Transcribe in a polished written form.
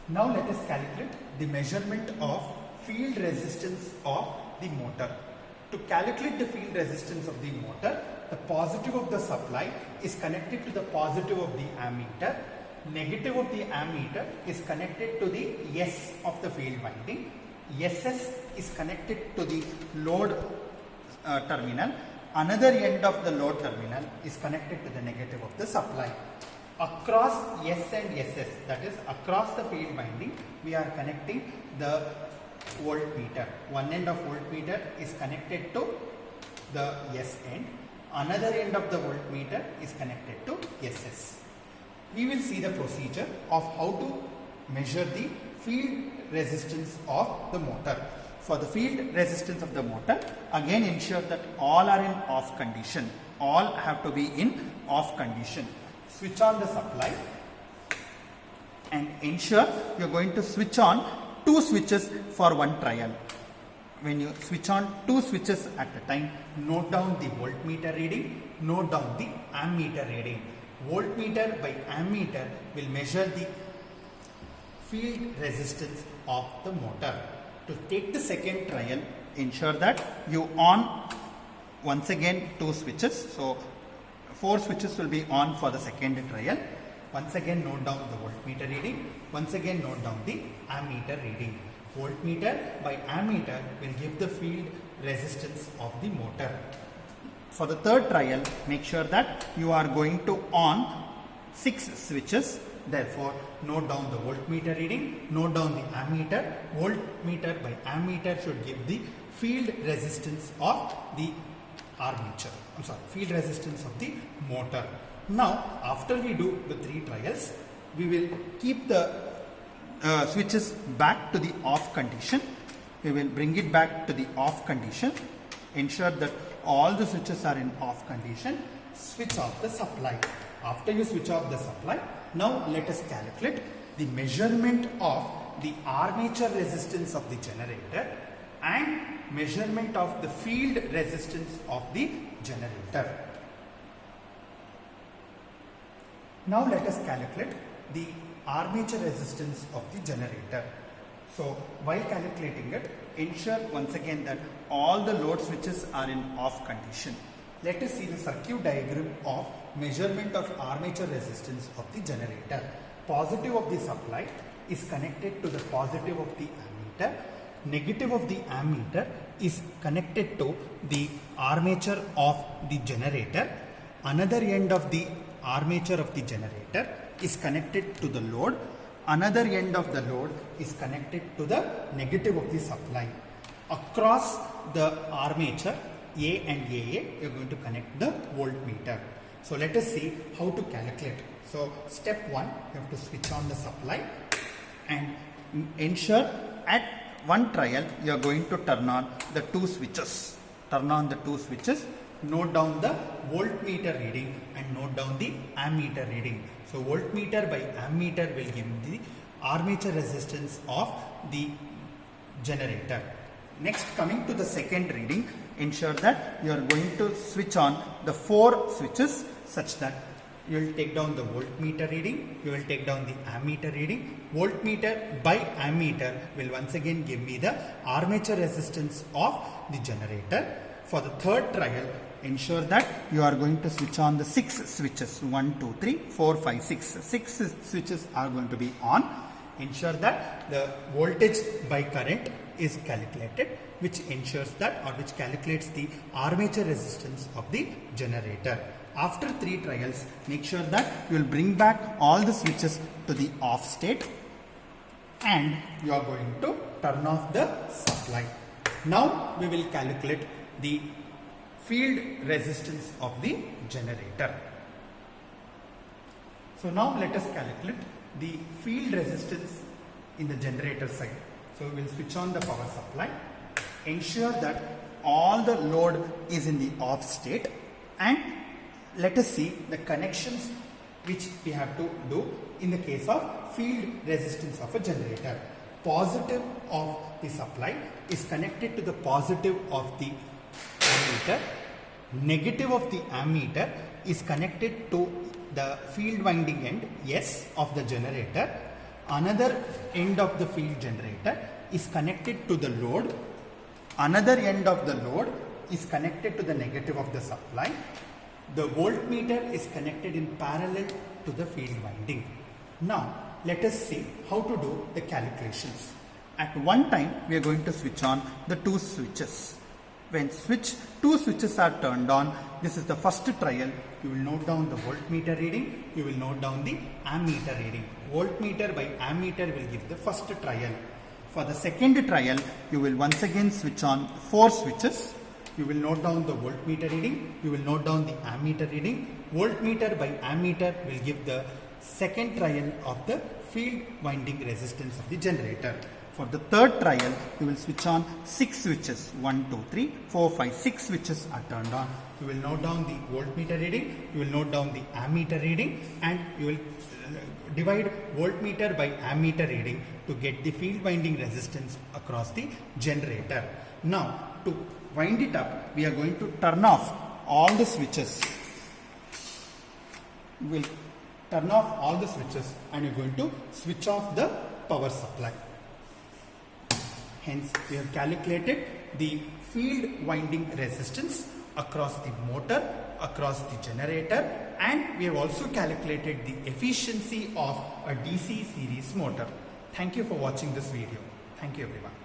Now let us calculate the measurement of field resistance of the motor. To calculate the field resistance of the motor, the positive of the supply is connected to the positive of the ammeter, negative of the ammeter is connected to the S of the field winding, SS is connected to the load terminal, another end of the load terminal is connected to the negative of the supply. Across S and SS, that is across the field winding, we are connecting the voltmeter. One end of voltmeter is connected to the S end, another end of the voltmeter is connected to SS. We will see the procedure of how to measure the field resistance of the motor. For the field resistance of the motor, again ensure that all are in off condition. All have to be in off condition. Switch on the supply and ensure you are going to switch on two switches for one trial. When you switch on two switches at a time, note down the voltmeter reading, note down the ammeter reading. Voltmeter by ammeter will measure the field resistance of the motor. To take the second trial, ensure that you on once again two switches. So 4 switches will be on for the second trial. Once again note down the voltmeter reading. Once again note down the ammeter reading. Voltmeter by ammeter will give the field resistance of the motor. For the third trial, make sure that you are going to on 6 switches. Therefore, note down the voltmeter reading, note down the ammeter. Voltmeter by ammeter should give the field resistance of the field resistance of the motor. Now, after we do the 3 trials, we will keep the switches back to the off condition. We will bring it back to the off condition. Ensure that all the switches are in off condition. Switch off the supply. After you switch off the supply, now let us calculate the measurement of the armature resistance of the generator and measurement of the field resistance of the generator. Now let us calculate the armature resistance of the generator. So while calculating it, ensure once again that all the load switches are in off condition. Let us see the circuit diagram of measurement of armature resistance of the generator. Positive of the supply is connected to the positive of the ammeter. Negative of the ammeter is connected to the armature of the generator. Another end of the armature of the generator is connected to the load. Another end of the load is connected to the negative of the supply. Across the armature A and AA, you are going to connect the voltmeter. So let us see how to calculate. So step 1, you have to switch on the supply and ensure at one trial you are going to turn on the 2 switches. Turn on the 2 switches, note down the voltmeter reading and note down the ammeter reading. So voltmeter by ammeter will give the armature resistance of the generator. Next, coming to the second reading, ensure that you are going to switch on the 4 switches such that you will take down the voltmeter reading, you will take down the ammeter reading. Voltmeter by ammeter will once again give me the armature resistance of the generator. For the third trial, ensure that you are going to switch on the 6 switches. 1, 2, 3, 4, 5, 6. 6 switches are going to be on. Ensure that the voltage by current is calculated, which ensures that or which calculates the armature resistance of the generator. After 3 trials, make sure that you will bring back all the switches to the off state and you are going to turn off the supply. Now we will calculate the field resistance of the generator. So now let us calculate the field resistance in the generator side. So we will switch on the power supply. Ensure that all the load is in the off state and let us see the connections which we have to do in the case of field resistance of a generator. Positive of the supply is connected to the positive of the ammeter. Negative of the ammeter is connected to the field winding end S of the generator. Another end of the field generator is connected to the load. Another end of the load is connected to the negative of the supply. The voltmeter is connected in parallel to the field winding. Now, let us see how to do the calculations. At one time, we are going to switch on the two switches. When two switches are turned on, this is the first trial. You will note down the voltmeter reading. You will note down the ammeter reading. Voltmeter by ammeter will give the first trial. For the second trial, you will once again switch on 4 switches. You will note down the voltmeter reading. You will note down the ammeter reading. Voltmeter by ammeter will give the second trial of the field winding resistance of the generator. For the third trial, you will switch on 6 switches. 1, 2, 3, 4, 5, 6 switches are turned on. You will note down the voltmeter reading. You will note down the ammeter reading, and you will divide voltmeter by ammeter reading to get the field winding resistance across the generator. Now, to wind it up, we are going to turn off all the switches. We will turn off all the switches and you are going to switch off the power supply. Hence, we have calculated the field winding resistance across the motor, across the generator, and we have also calculated the efficiency of a DC series motor. Thank you for watching this video. Thank you everyone.